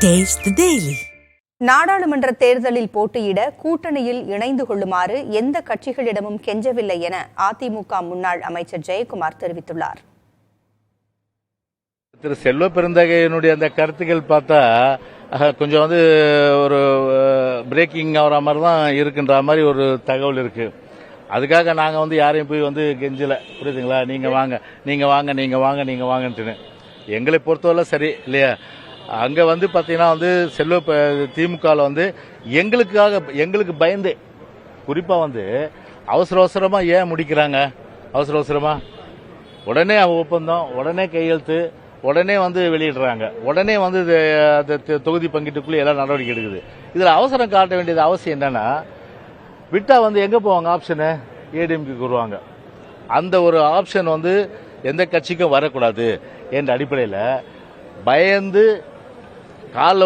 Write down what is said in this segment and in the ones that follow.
Taste the Daily. நாடாளுமன்ற தேர்தலில் போட்டியிட கூட்டணியில் இணைந்து கொள்ளுமாறு எந்த கட்சிகளிடமும் கெஞ்சவில்லை என அதிமுக முன்னாள் அமைச்சர் ஜெயக்குமார் தெரிவித்துள்ளார். திரு செல்வ பெருந்தகையினுடைய அந்த கருத்துக்கள் பார்த்தா கொஞ்சம் ஒரு பிரேக்கிங் ஆகிற மாதிரி தான் இருக்குன்ற மாதிரி ஒரு தகவல் இருக்கு. அதுக்காக நாங்கள் யாரையும் போய் கெஞ்சல, புரியுதுங்களா? நீங்கள் வாங்க நீங்கள் வாங்க நீங்கள் வாங்க நீங்கள் வாங்கன்ட்டுன்னு எங்களை பொறுத்தவரை சரி இல்லையா? அங்கே பார்த்தீங்கன்னா செல்வ திமுகவில் எங்களுக்கு பயந்து குறிப்பாக அவசர அவசரமாக ஏன் முடிக்கிறாங்க? அவசர அவசரமாக உடனே ஒப்பந்தம், உடனே கையெழுத்து, உடனே வெளியிடுறாங்க, உடனே தொகுதி பங்கீட்டுக்குள்ளே எல்லாம் நடவடிக்கை எடுக்குது. இதில் அவசரம் காட்ட வேண்டியது அவசியம் என்னன்னா, விட்டா எங்கே போவாங்க? ஆப்ஷனு ஏடிஎம்கே வருவாங்க. அந்த ஒரு ஆப்ஷன் எந்த கட்சிக்கும் வரக்கூடாது என்ற அடிப்படையில் பயந்து காலில்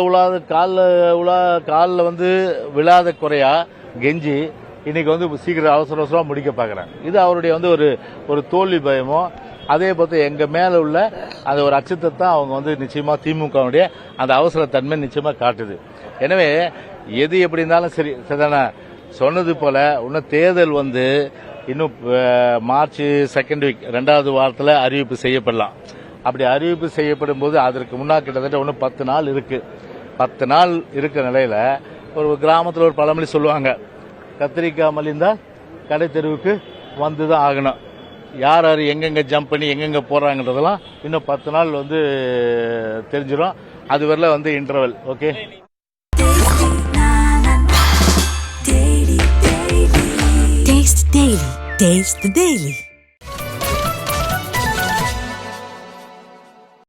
விழாத குறையா கெஞ்சி இன்னைக்கு சீக்கிரம் அவசர அவசரமாக முடிக்க பார்க்குறாங்க. இது அவருடைய ஒரு தோல்வி பயமோ, அதே போல எங்க மேல உள்ள அந்த ஒரு அச்சத்தை தான் அவங்க நிச்சயமா திமுகவுடைய அந்த அவசரத்தன்மை நிச்சயமா காட்டுது. எனவே எது எப்படி இருந்தாலும் சரி சரிதானே, சொன்னது போல இன்னும் தேர்தல் இன்னும் மார்ச் செகண்ட் வீக் 2வது வாரத்தில் அறிவிப்பு செய்யப்படலாம். அப்படி அறிவிப்பு செய்யப்படும் போது அதற்கு முன்னாடி கிட்டத்தட்ட இன்னும் 10 நாள் இருக்கு. 10 நாள் இருக்கிற நிலையில ஒரு கிராமத்தில் ஒரு பழமொழி சொல்லுவாங்க, கத்திரிக்காய் மலிந்தா கடை தெருவுக்கு வந்துதான் ஆகணும். யார் யார் எங்கெங்க ஜம்ப் பண்ணி எங்கெங்க போறாங்கன்றதெல்லாம் இன்னும் 10 நாள் தெரிஞ்சிடும். அது வரல interval. Okay, Taste the Daily.